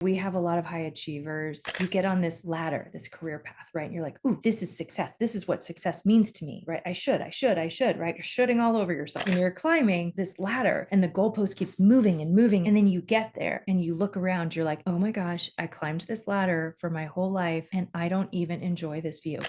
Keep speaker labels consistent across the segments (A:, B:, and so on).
A: We have a lot of high achievers. You get on this ladder, this career path, right? And you're like, ooh, this is success. This is what success means to me, right? I should, right? You're shooting all over yourself. And you're climbing this ladder and the goalpost keeps moving and moving. And then you get there and you look around, you're like, oh my gosh, I climbed this ladder for my whole life and I don't even enjoy this view.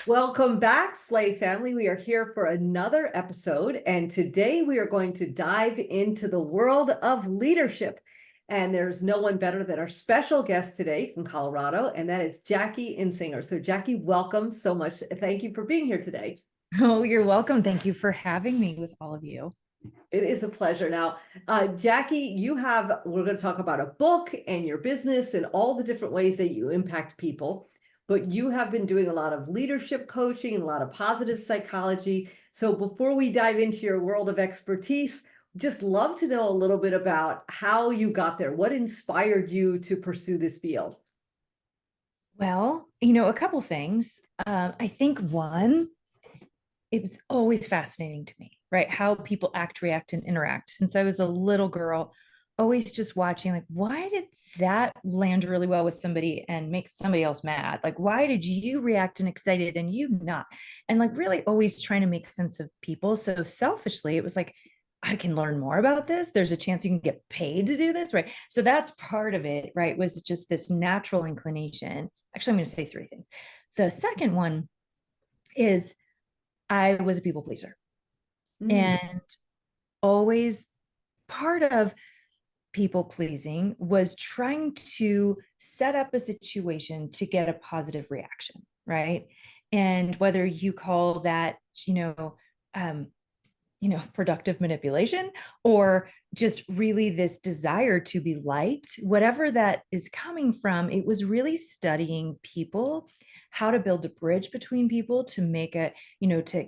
B: Welcome back, SLAE family. We are here for another episode, and today we are going to dive into the world of leadership. And there's no one better than our special guest today from Colorado, and that is Jackie Insinger. So Jackie, welcome so much. Thank you for being here today.
A: Oh, you're welcome. Thank you for having me with all of you.
B: It is a pleasure. Now, Jackie, we're going to talk about a book and your business and all the different ways that you impact people. But you have been doing a lot of leadership coaching and a lot of positive psychology. So before we dive into your world of expertise, just love to know a little bit about how you got there. What inspired you to pursue this field?
A: Well, a couple things. I think one, it was always fascinating to me, right? How people act, react, and interact. Since I was a little girl, always just watching, like, why did that land really well with somebody and make somebody else mad? Like, why did you react and excited and you not? And like, really always trying to make sense of people. So selfishly, it was like, I can learn more about this. There's a chance you can get paid to do this, right? So that's part of it, right? Was just this natural inclination. Actually, I'm going to say three things. The second one is I was a people pleaser. And always part of people pleasing was trying to set up a situation to get a positive reaction, right? And whether you call that, productive manipulation or just really this desire to be liked, whatever that is coming from, it was really studying people, how to build a bridge between people to make it,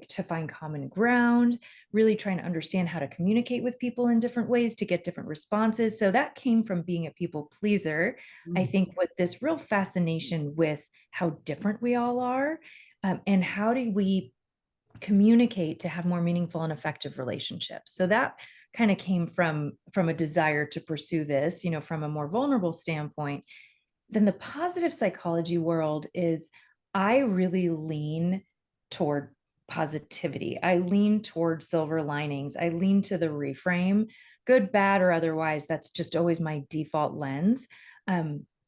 A: to find common ground, really trying to understand how to communicate with people in different ways to get different responses. So that came from being a people pleaser, I think, was this real fascination with how different we all are, and how do we communicate to have more meaningful and effective relationships. So that kind of came from a desire to pursue this, from a more vulnerable standpoint. Then the positive psychology world is, I really lean toward positivity. I lean toward silver linings. I lean to the reframe, good, bad, or otherwise. That's just always my default lens.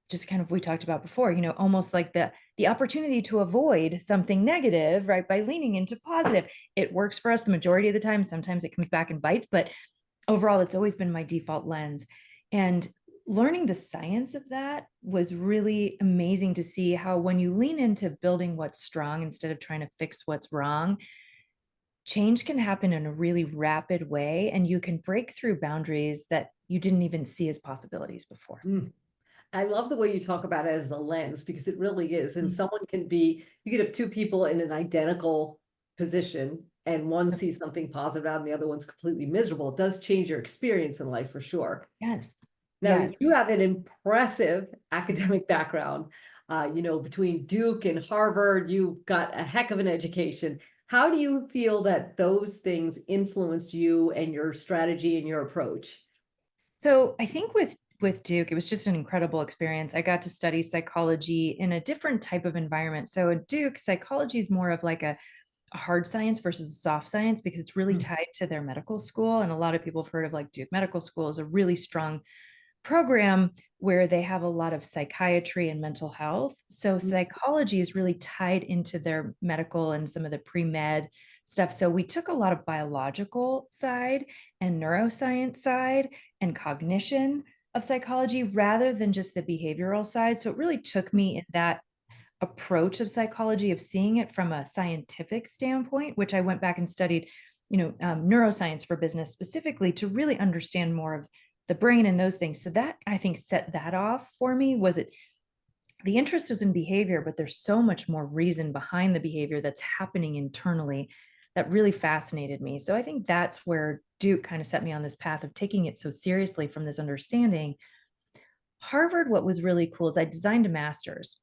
A: Just kind of, we talked about before, almost like the opportunity to avoid something negative, right? By leaning into positive. It works for us the majority of the time. Sometimes it comes back and bites, but overall, it's always been my default lens. And learning the science of that was really amazing to see how when you lean into building what's strong instead of trying to fix what's wrong, change can happen in a really rapid way, and you can break through boundaries that you didn't even see as possibilities before.
B: I love the way you talk about it as a lens, because it really is. And you could have two people in an identical position and one sees something positive out and the other one's completely miserable. It does change your experience in life for sure.
A: Yes.
B: Now,
A: yes.
B: You have an impressive academic background, between Duke and Harvard, you've got a heck of an education. How do you feel that those things influenced you and your strategy and your approach?
A: So I think with Duke, it was just an incredible experience. I got to study psychology in a different type of environment. So at Duke, psychology is more of like a hard science versus soft science, because it's really tied to their medical school. And a lot of people have heard of like Duke Medical School is a really strong program where they have a lot of psychiatry and mental health. So psychology is really tied into their medical and some of the pre-med stuff. So we took a lot of biological side and neuroscience side and cognition of psychology rather than just the behavioral side. So it really took me in that approach of psychology, of seeing it from a scientific standpoint, which I went back and studied, neuroscience for business specifically to really understand more of the brain and those things. So that, I think, set that off for me. The interest is in behavior, but there's so much more reason behind the behavior that's happening internally that really fascinated me. So I think that's where Duke kind of set me on this path of taking it so seriously from this understanding. Harvard, what was really cool is I designed a master's.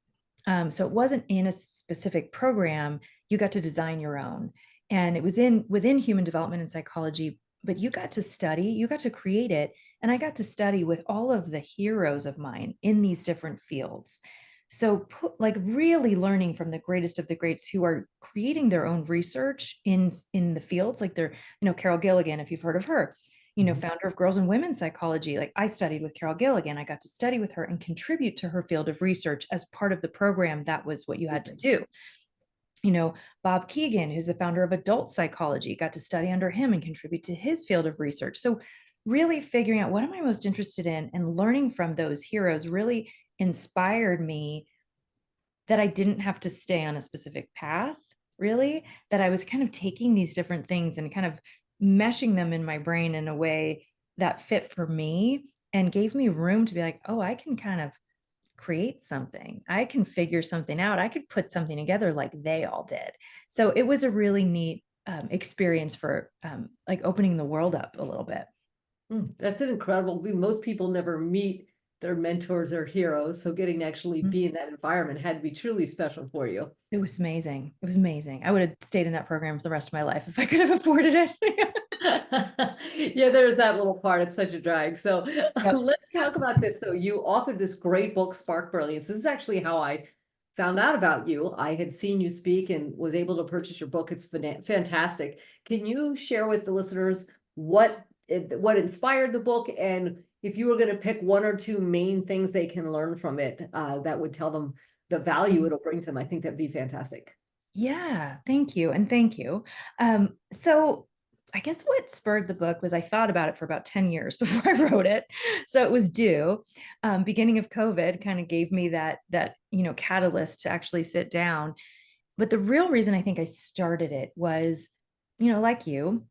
A: So it wasn't in a specific program. you got to design your own. And it was within human development and psychology, but you got to study, you got to create it. And I got to study with all of the heroes of mine in these different fields. So like really learning from the greatest of the greats who are creating their own research in the fields, like they're, Carol Gilligan, if you've heard of her, founder of Girls and Women's Psychology. Like I studied with Carol Gilligan. I got to study with her and contribute to her field of research as part of the program. That was what you had to do. Bob Keegan, who's the founder of adult psychology, got to study under him and contribute to his field of research. So really figuring out what am I most interested in and learning from those heroes really inspired me that I didn't have to stay on a specific path, really, that I was kind of taking these different things and kind of meshing them in my brain in a way that fit for me and gave me room to be like, oh, I can kind of create something. I can figure something out. I could put something together like they all did. So it was a really neat experience for like opening the world up a little bit.
B: That's an incredible. Most people never meet their mentors or heroes. So getting to actually be in that environment had to be truly special for you.
A: It was amazing. It was amazing. I would have stayed in that program for the rest of my life if I could have afforded it.
B: Yeah, there's that little part. It's such a drag. So
A: Yep.
B: let's talk about this. So you authored this great book, Spark Brilliance. This is actually how I found out about you. I had seen you speak and was able to purchase your book. It's fantastic. Can you share with the listeners what inspired the book, and if you were going to pick one or two main things they can learn from it, that would tell them the value it'll bring to them? I think that'd be fantastic.
A: Yeah, thank you. And thank you. So I guess what spurred the book was I thought about it for about 10 years before I wrote it. So it was due. Beginning of COVID kind of gave me that catalyst to actually sit down. But the real reason I think I started it was, like you,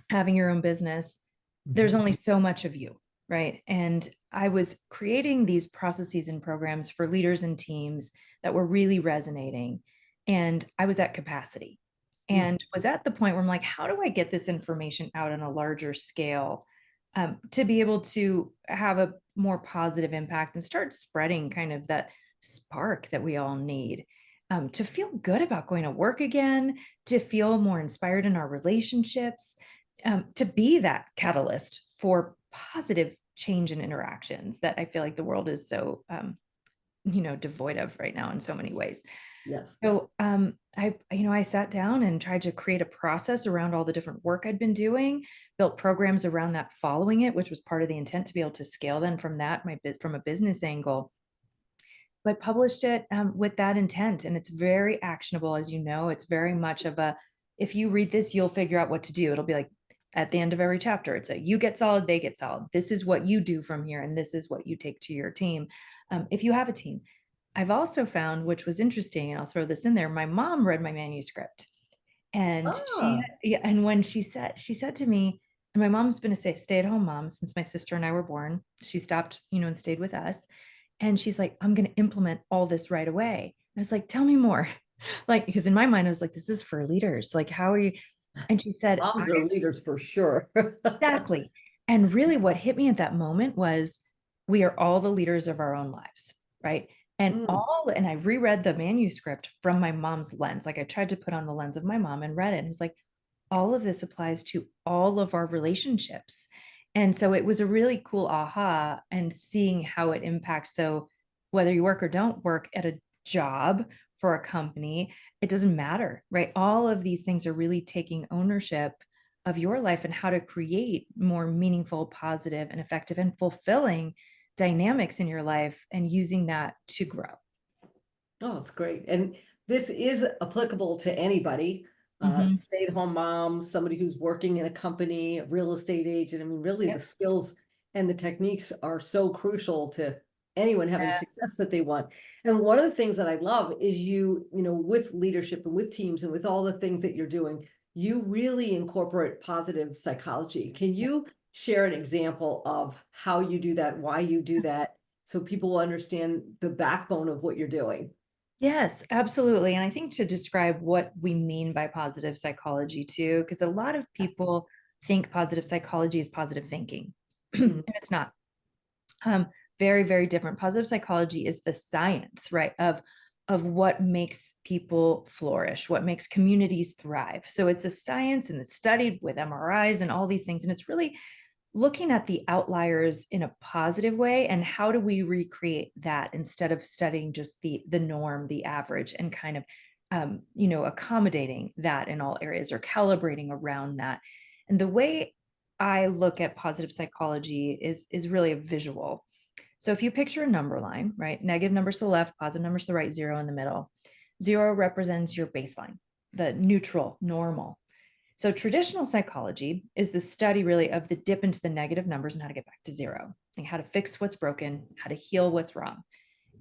A: having your own business, there's only so much of you, right? And I was creating these processes and programs for leaders and teams that were really resonating. And I was at capacity and was at the point where I'm like, how do I get this information out on a larger scale to be able to have a more positive impact and start spreading kind of that spark that we all need to feel good about going to work again, to feel more inspired in our relationships, to be that catalyst for positive change in interactions that I feel like the world is so, devoid of right now in so many ways.
B: Yes.
A: So I sat down and tried to create a process around all the different work I'd been doing, built programs around that following it, which was part of the intent to be able to scale then from that, from a business angle. But published it with that intent. And it's very actionable, as you know. It's very much of if you read this, you'll figure out what to do. It'll be like at the end of every chapter, it's you get solid, they get solid. This is what you do from here. And this is what you take to your team. If you have a team. I've also found, which was interesting, and I'll throw this in there, my mom read my manuscript. And when she said to me, and my mom's been a stay-at-home mom since my sister and I were born. She stopped, and stayed with us. And she's like, I'm going to implement all this right away. I was like, tell me more. Like, because in my mind, I was like, this is for leaders. Like, how are you? And she said,
B: moms are leaders for sure.
A: exactly. And really what hit me at that moment was we are all the leaders of our own lives, right? And I reread the manuscript from my mom's lens. Like I tried to put on the lens of my mom and read it. And it was like, all of this applies to all of our relationships. And so it was a really cool aha and seeing how it impacts. So whether you work or don't work at a job for a company, it doesn't matter, right? All of these things are really taking ownership of your life and how to create more meaningful, positive, and effective and fulfilling dynamics in your life and using that to grow.
B: Oh, it's great. And this is applicable to anybody. Stay-at-home mom, somebody who's working in a company, a real estate agent. I mean, really the skills and the techniques are so crucial to anyone having success that they want. And one of the things that I love is with leadership and with teams and with all the things that you're doing, you really incorporate positive psychology. Can you share an example of how you do that, why you do that, so people will understand the backbone of what you're doing?
A: Yes, absolutely. And I think to describe what we mean by positive psychology too, because a lot of people think positive psychology is positive thinking, and it's not. Very, very different. Positive psychology is the science, right, of of what makes people flourish, what makes communities thrive. So it's a science and it's studied with MRIs and all these things. And it's really looking at the outliers in a positive way, and how do we recreate that instead of studying just the norm, the average, and kind of accommodating that in all areas or calibrating around that. And the way I look at positive psychology is really a visual. So if you picture a number line, right, negative numbers to the left, positive numbers to the right, zero in the middle. Zero represents your baseline, the neutral, normal. So traditional psychology is the study really of the dip into the negative numbers and how to get back to zero, and how to fix what's broken, how to heal what's wrong.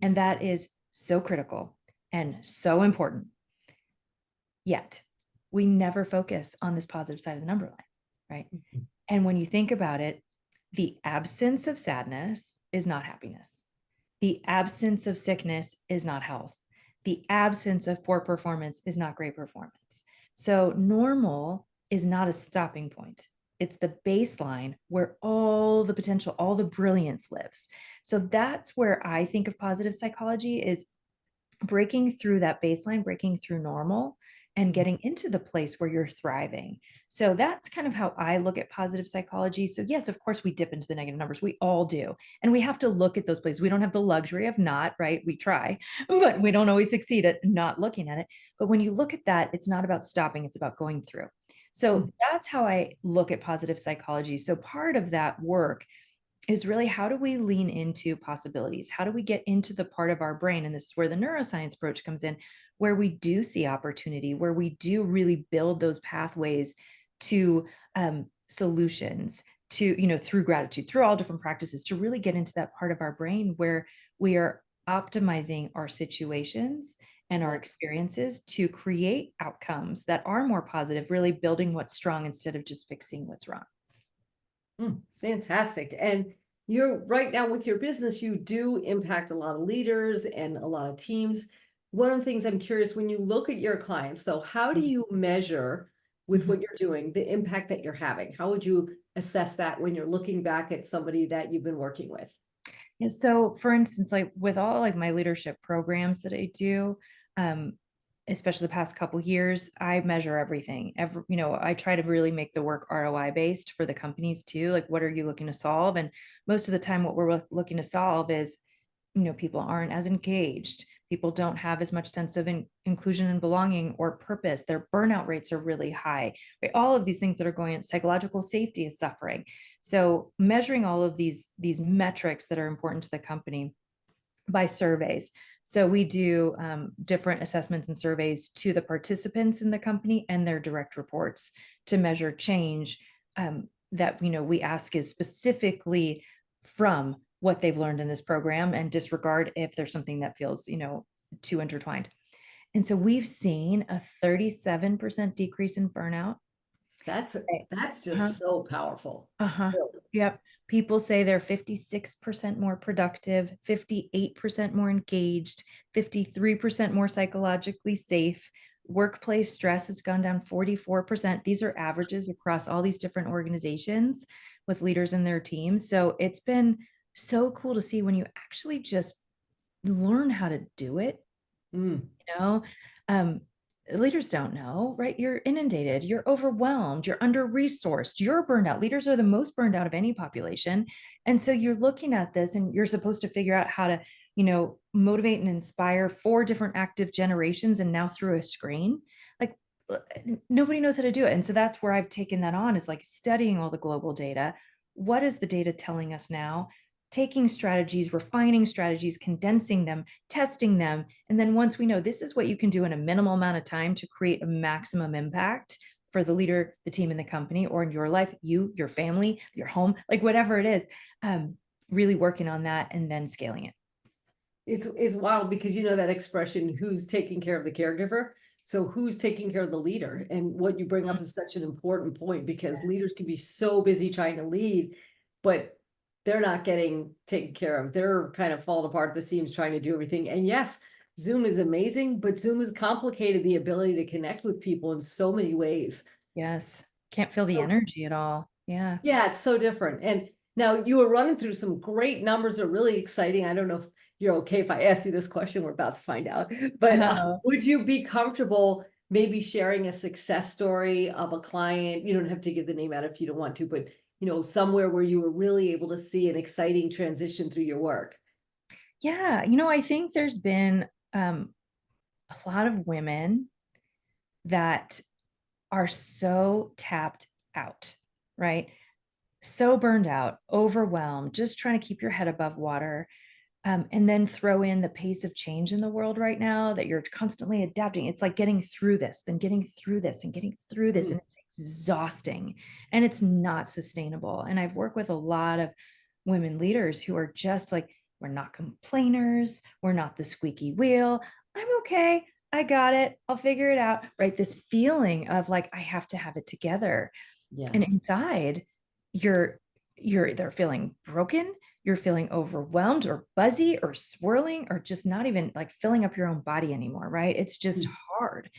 A: And that is so critical and so important. Yet we never focus on this positive side of the number line, right? And when you think about it, the absence of sadness is not happiness. The absence of sickness is not health. The absence of poor performance is not great performance. So normal is not a stopping point. It's the baseline where all the potential, all the brilliance lives. So that's where I think of positive psychology, is breaking through that baseline, breaking through normal, and getting into the place where you're thriving. So that's kind of how I look at positive psychology. So yes, of course, we dip into the negative numbers. We all do. And we have to look at those places. We don't have the luxury of not, right? We try, but we don't always succeed at not looking at it. But when you look at that, it's not about stopping, it's about going through. So that's how I look at positive psychology. So part of that work is really, how do we lean into possibilities? How do we get into the part of our brain? And this is where the neuroscience approach comes in, where we do see opportunity, where we do really build those pathways to solutions, to, through gratitude, through all different practices, to really get into that part of our brain where we are optimizing our situations and our experiences to create outcomes that are more positive, really building what's strong instead of just fixing what's wrong.
B: Fantastic. And you're right now with your business, you do impact a lot of leaders and a lot of teams. One of the things I'm curious, when you look at your clients, though, how do you measure with what you're doing, the impact that you're having? How would you assess that when you're looking back at somebody that you've been working with?
A: Yeah, so for instance, like with all like my leadership programs that I do, especially the past couple years, I measure everything. I try to really make the work ROI based for the companies too. Like, what are you looking to solve? And most of the time, what we're looking to solve is, people aren't as engaged. People don't have as much sense of inclusion and belonging or purpose. Their burnout rates are really high. Right? All of these things that are going on, psychological safety is suffering. So measuring all of these metrics that are important to the company by surveys. So we do different assessments and surveys to the participants in the company and their direct reports to measure change that we ask is specifically from what they've learned in this program, and disregard if there's something that feels too intertwined. And so we've seen a 37% decrease in burnout.
B: That's
A: Uh-huh.
B: just so powerful. Really.
A: Yep. People say they're 56% more productive, 58% more engaged, 53% more psychologically safe. Workplace stress has gone down 44%. These are averages across all these different organizations with leaders and their teams. So it's been so cool to see when you actually just learn how to do it.
B: Mm.
A: Leaders don't know, right? You're inundated, you're overwhelmed, you're under resourced, you're burned out. Leaders are the most burned out of any population. And so you're looking at this and you're supposed to figure out how to, motivate and inspire 4 different active generations, and now through a screen. Like, nobody knows how to do it. And so that's where I've taken that on, is like studying all the global data. What is the data telling us now? Taking strategies, refining strategies, condensing them, testing them. And then once we know this is what you can do in a minimal amount of time to create a maximum impact for the leader, the team, and the company, or in your life, you, your family, your home, like whatever it is, really working on that and then scaling it.
B: It's wild, because that expression, who's taking care of the caregiver? So who's taking care of the leader? And what you bring up is such an important point, because leaders can be so busy trying to lead, but they're not getting taken care of. They're kind of falling apart at the seams trying to do everything. And yes, Zoom is amazing, but Zoom has complicated the ability to connect with people in so many ways.
A: Yes. Can't feel the energy at all. Yeah.
B: Yeah, it's so different. And now you were running through some great numbers that are really exciting. I don't know if you're okay if I ask you this question, we're about to find out, but
A: Uh-oh.
B: would you be comfortable maybe sharing a success story of a client? You don't have to give the name out if you don't want to, but somewhere where you were really able to see an exciting transition through your work.
A: Yeah, I think there's been a lot of women that are so tapped out, right? So burned out, overwhelmed, just trying to keep your head above water. And then throw in the pace of change in the world right now that you're constantly adapting. It's like getting through this, then getting through this and getting through this.
B: Mm.
A: And it's exhausting and it's not sustainable. And I've worked with a lot of women leaders who are just like, we're not complainers. We're not the squeaky wheel. I'm okay. I got it. I'll figure it out. Right. This feeling of like, I have to have it together.
B: Yeah.
A: And inside, you're either feeling broken, you're feeling overwhelmed or buzzy or swirling or just not even like filling up your own body anymore, right? It's just hard.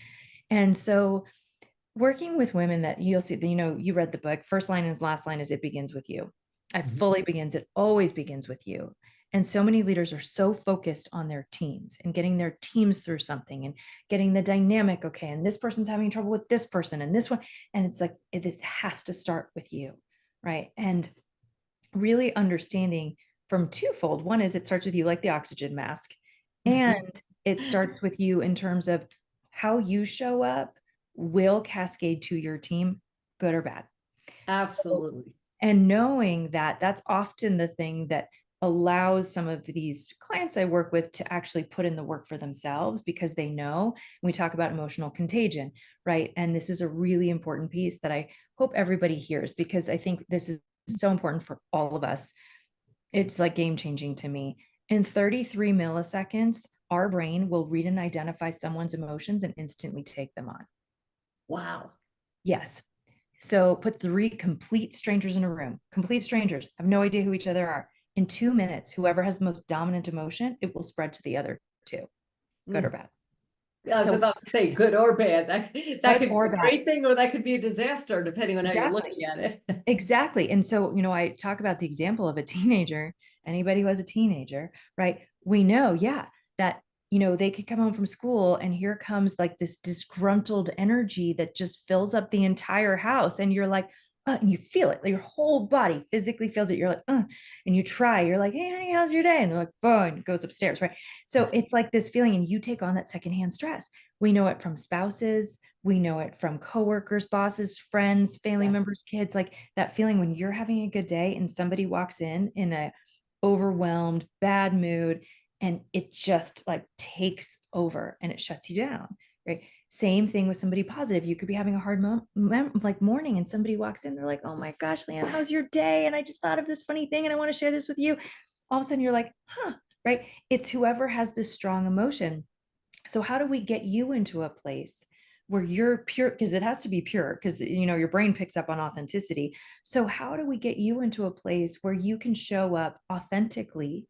A: And so working with women that you'll see, you read the book, first line and last line is it begins with you. It always begins with you. And so many leaders are so focused on their teams and getting their teams through something and getting the dynamic. Okay. And this person's having trouble with this person and this one. And it's like, this has to start with you. Right. And really understanding from twofold. One is it starts with you like the oxygen mask. And it starts with you in terms of how you show up will cascade to your team, good or bad.
B: Absolutely.
A: So, and knowing that that's often the thing that allows some of these clients I work with to actually put in the work for themselves because they know. We talk about emotional contagion, right? And this is a really important piece that I hope everybody hears because I think this is so important for all of us. It's like game changing to me. In 33 milliseconds, our brain will read and identify someone's emotions and instantly take them on.
B: Wow.
A: Yes. So put 3 complete strangers in a room, complete strangers, have no idea who each other are. In 2 minutes, whoever has the most dominant emotion, it will spread to the other 2, good or bad.
B: I was about to say good or bad. That could be
A: or
B: a
A: bad.
B: great thing or that could be a disaster depending on how you're looking at it.
A: Exactly. And so, I talk about the example of a teenager, anybody who has a teenager, right? We know, yeah, that, they could come home from school and here comes like this disgruntled energy that just fills up the entire house. And you're like, and you feel it, like your whole body physically feels it. You're like, and you try, you're like, hey, honey, how's your day? And they're like, fine, goes upstairs, right? So it's like this feeling, and you take on that secondhand stress. We know it from spouses. We know it from coworkers, bosses, friends, family members, kids, like that feeling when you're having a good day and somebody walks in a overwhelmed, bad mood, and it just like takes over and it shuts you down, right? Same thing with somebody positive. You could be having a hard morning and somebody walks in, they're like, oh my gosh, Leanne, how's your day? And I just thought of this funny thing and I want to share this with you. All of a sudden you're like, right? It's whoever has this strong emotion. So how do we get you into a place where you're pure? Because it has to be pure, because your brain picks up on authenticity. So how do we get you into a place where you can show up authentically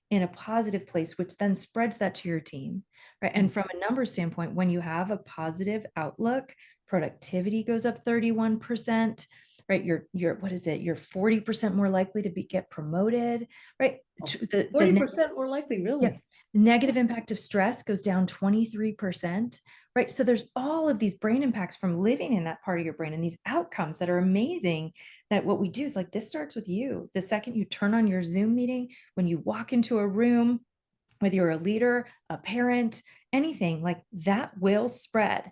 A: in a positive place, which then spreads that to your team, right? And from a numbers standpoint, when you have a positive outlook, productivity goes up 31%, right? You're what is it? You're 40% more likely to get promoted, right?
B: 40% more likely, really?
A: Yeah. Negative impact of stress goes down 23%, right? So there's all of these brain impacts from living in that part of your brain and these outcomes that are amazing, that what we do is like, this starts with you. The second you turn on your Zoom meeting, when you walk into a room, whether you're a leader, a parent, anything like that will spread.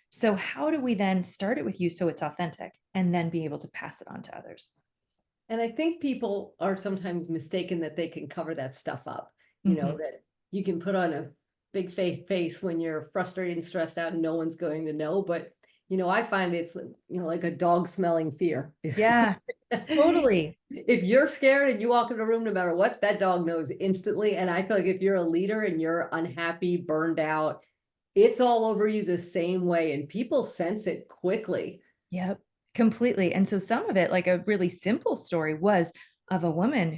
A: So how do we then start it with you so it's authentic and then be able to pass it on to others?
B: And I think people are sometimes mistaken that they can cover that stuff up, that you can put on a big face when you're frustrated and stressed out and no one's going to know. But, I find it's, like a dog smelling fear.
A: Yeah, totally.
B: If you're scared and you walk in a room, no matter what, that dog knows instantly. And I feel like if you're a leader and you're unhappy, burned out, it's all over you the same way. And people sense it quickly.
A: Yep, completely. And so some of it, like a really simple story, was of a woman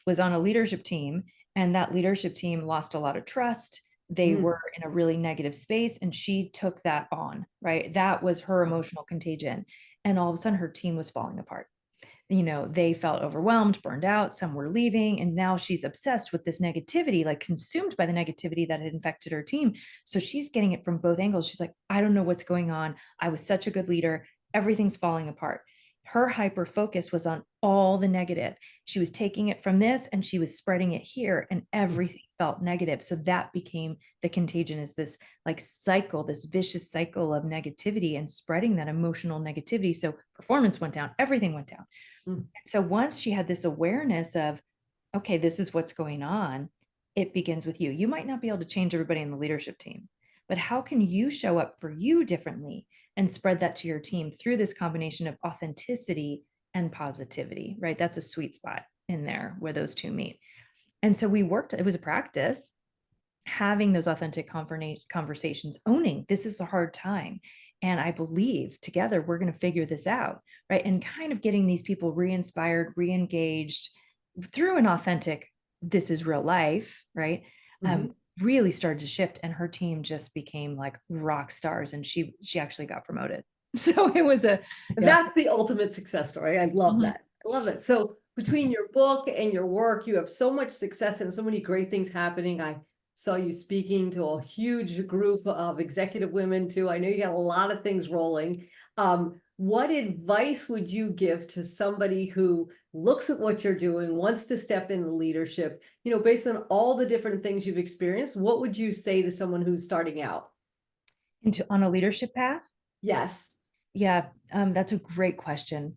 A: was on a leadership team, and that leadership team lost a lot of trust. They were in a really negative space, and she took that on, right? That was her emotional contagion. And all of a sudden her team was falling apart. they felt overwhelmed, burned out, some were leaving, and now she's obsessed with this negativity, like consumed by the negativity that had infected her team. So she's getting it from both angles. She's like, I don't know what's going on. I was such a good leader. Everything's falling apart. Her hyper focus was on all the negative. She was taking it from this and she was spreading it here, and everything felt negative. So that became the contagion, is this like cycle, this vicious cycle of negativity and spreading that emotional negativity. So performance went down, everything went down.
B: Mm.
A: So once she had this awareness of, okay, this is what's going on, it begins with you. You might not be able to change everybody in the leadership team, but how can you show up for you differently and spread that to your team through this combination of authenticity and positivity, right? That's a sweet spot in there where those two meet. And so we worked, it was a practice, having those authentic conversations, owning this is a hard time. And I believe together we're going to figure this out, right? And kind of getting these people re-inspired, re-engaged through an authentic, this is real life, right?
B: Mm-hmm.
A: Really started to shift, and her team just became like rock stars, and she actually got promoted. So it was a, yeah.
B: That's the ultimate success story. I love that. I love it. So between your book and your work, you have so much success and so many great things happening. I saw you speaking to a huge group of executive women too. I know you got a lot of things rolling. What advice would you give to somebody who looks at what you're doing, wants to step into leadership, based on all the different things you've experienced? What would you say to someone who's starting out?
A: On a leadership path?
B: Yes.
A: Yeah, that's a great question.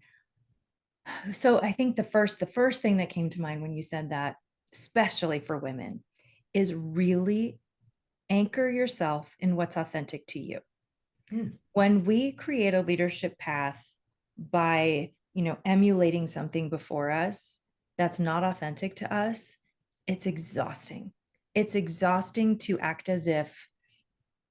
A: So I think the first thing that came to mind when you said that, especially for women, is really anchor yourself in what's authentic to you. When we create a leadership path by, emulating something before us that's not authentic to us, it's exhausting. It's exhausting to act as if,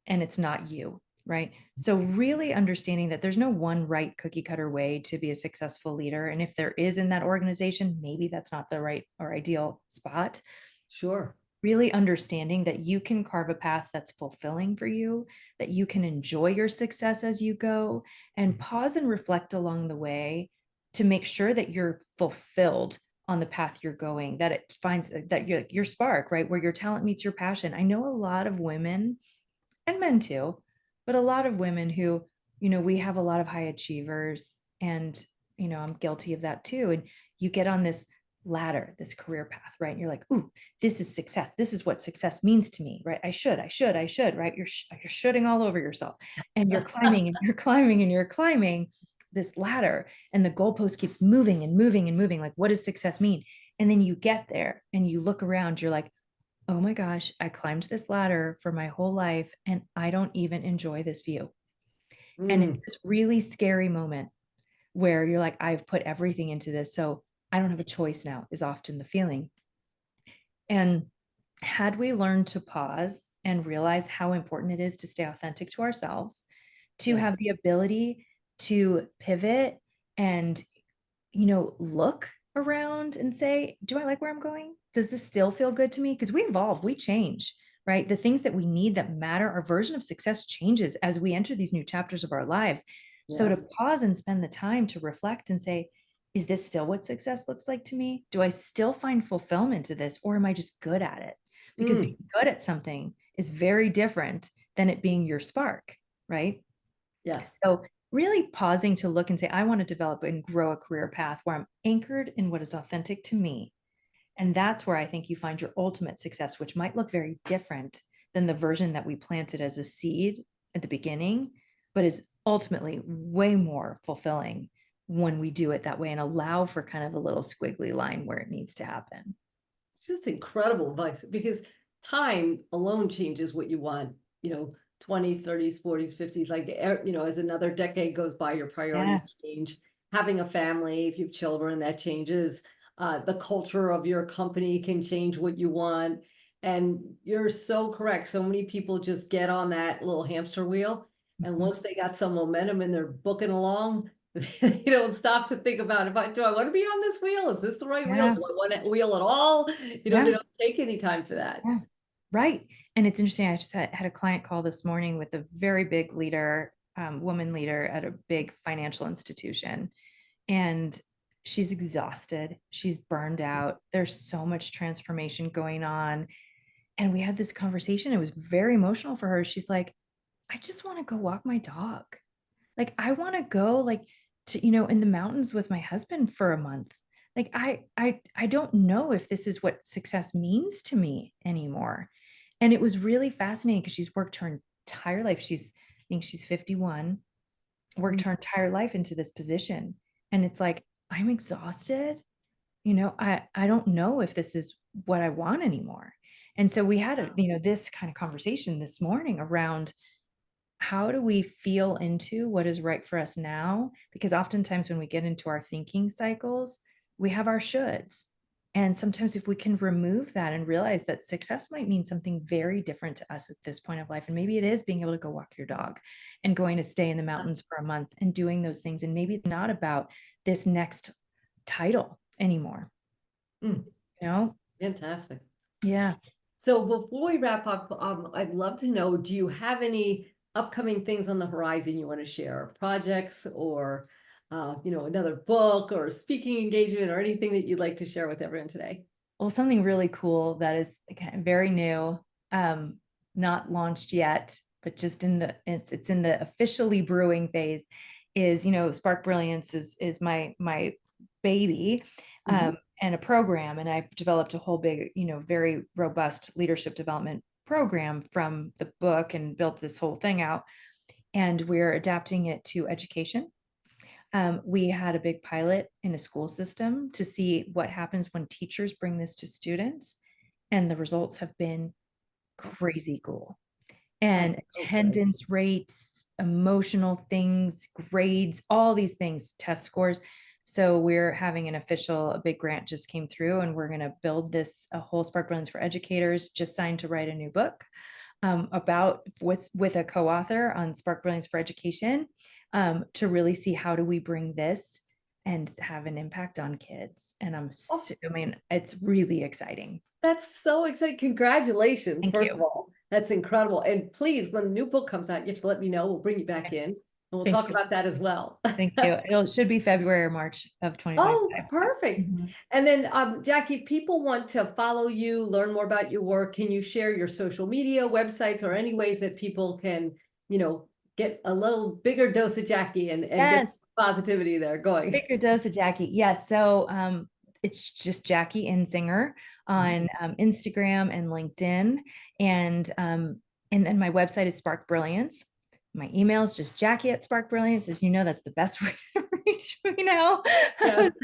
A: and it's not you, right? So really understanding that there's no one right cookie cutter way to be a successful leader. And if there is in that organization, maybe that's not the right or ideal spot.
B: Sure.
A: Really understanding that you can carve a path that's fulfilling for you, that you can enjoy your success as you go, and pause and reflect along the way to make sure that you're fulfilled on the path you're going, that it finds that your spark, right? Where your talent meets your passion. I know a lot of women, and men too, but a lot of women who, we have a lot of high achievers, and, I'm guilty of that too. And you get on this ladder, this career path, right? And you're like, ooh, this is success. This is what success means to me, right? I should, right? You're shooting all over yourself, and you're climbing and you're climbing and you're climbing this ladder, and the goalpost keeps moving and moving and moving. Like, what does success mean? And then you get there and you look around, you're like, oh my gosh, I climbed this ladder for my whole life and I don't even enjoy this view. And it's this really scary moment where you're like, I've put everything into this, so I don't have a choice now, is often the feeling. And had we learned to pause and realize how important it is to stay authentic to ourselves, to have the ability to pivot and, look around and say, do I like where I'm going? Does this still feel good to me? Because we evolve, we change, right? The things that we need that matter, our version of success changes as we enter these new chapters of our lives. So to pause and spend the time to reflect and say, is this still what success looks like to me? Do I still find fulfillment to this, or am I just good at it? Because being good at something is very different than it being your spark, right?
B: Yes.
A: So really pausing to look and say, I want to develop and grow a career path where I'm anchored in what is authentic to me. And that's where I think you find your ultimate success, which might look very different than the version that we planted as a seed at the beginning, but is ultimately way more fulfilling when we do it that way and allow for kind of a little squiggly line where it needs to happen.
B: It's just incredible advice, because time alone changes what you want, 20s, 30s, 40s, 50s, like, as another decade goes by, your priorities change. Having a family, if you have children, that changes. The culture of your company can change what you want. And you're so correct. So many people just get on that little hamster wheel. And once they got some momentum and they're booking along, you don't stop to think about it. Do I want to be on this wheel? Is this the right wheel? Do I want a wheel at all? They don't take any time for that.
A: Yeah. Right. And it's interesting. I just had a client call this morning with a very big leader, woman leader at a big financial institution. And she's exhausted. She's burned out. There's so much transformation going on. And we had this conversation. It was very emotional for her. She's like, I just want to go walk my dog. Like, I want to go like to, in the mountains with my husband for a month. Like, I don't know if this is what success means to me anymore. And it was really fascinating because she's worked her entire life. I think she's 51, worked her entire life into this position. And it's like, I'm exhausted. I don't know if this is what I want anymore. And so we had this kind of conversation this morning around how do we feel into what is right for us now? Because oftentimes when we get into our thinking cycles, we have our shoulds. And sometimes if we can remove that and realize that success might mean something very different to us at this point of life, and maybe it is being able to go walk your dog and going to stay in the mountains for a month and doing those things. And maybe it's not about this next title anymore.
B: Fantastic.
A: Yeah.
B: So before we wrap up, I'd love to know, do you have any upcoming things on the horizon you want to share, projects or, another book or speaking engagement or anything that you'd like to share with everyone today?
A: Well, something really cool that is kind of very new, not launched yet, but just it's in the officially brewing phase is, Spark Brilliance is my baby. And a program. And I've developed a whole big, very robust leadership development program from the book and built this whole thing out. And we're adapting it to education. We had a big pilot in a school system to see what happens when teachers bring this to students. And the results have been crazy cool. And attendance rates, emotional things, grades, all these things, test scores. So we're having a big grant just came through, and we're going to build a whole Spark Brilliance for educators, just signed to write a new book about with a co-author on Spark Brilliance for education, to really see how do we bring this and have an impact on kids. And it's really exciting.
B: That's so exciting. Congratulations,
A: Thank
B: first
A: you.
B: of all. That's incredible. And please, when the new book comes out, you have to let me know. We'll bring you back in and we'll talk about that as well.
A: Thank you. It should be February or March of 2025.
B: Oh, perfect. And then, Jackie, if people want to follow you, learn more about your work, can you share your social media, websites, or any ways that people can, get a little bigger dose of Jackie and get positivity there going?
A: Bigger dose of Jackie. Yes. So it's just Jackie Insinger on Instagram and LinkedIn. And then my website is Spark Brilliance. My email is just Jackie@Spark Brilliance. As you know, that's the best way to reach me now. Yes.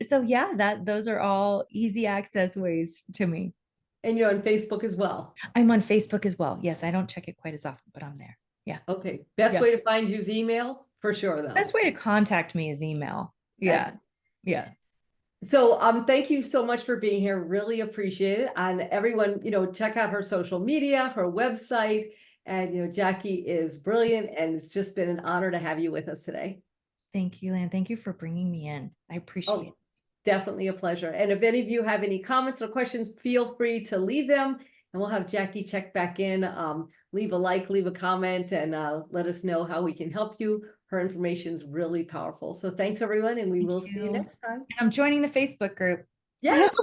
A: So yeah, those are all easy access ways to me.
B: And you're on Facebook as well.
A: I'm on Facebook as well. Yes, I don't check it quite as often, but I'm there. Yeah.
B: Okay. Best way to find you is email for sure, though.
A: Best way to contact me is email. Yeah. Excellent. Yeah.
B: So thank you so much for being here. Really appreciate it. And everyone, check out her social media, her website. And, Jackie is brilliant, and it's just been an honor to have you with us today.
A: Thank you, Lan. Thank you for bringing me in. I appreciate it.
B: Definitely a pleasure. And if any of you have any comments or questions, feel free to leave them, and we'll have Jackie check back in, leave a like, leave a comment, and let us know how we can help you. Her information is really powerful. So thanks, everyone, and we will see you next time.
A: I'm joining the Facebook group.
B: Yes.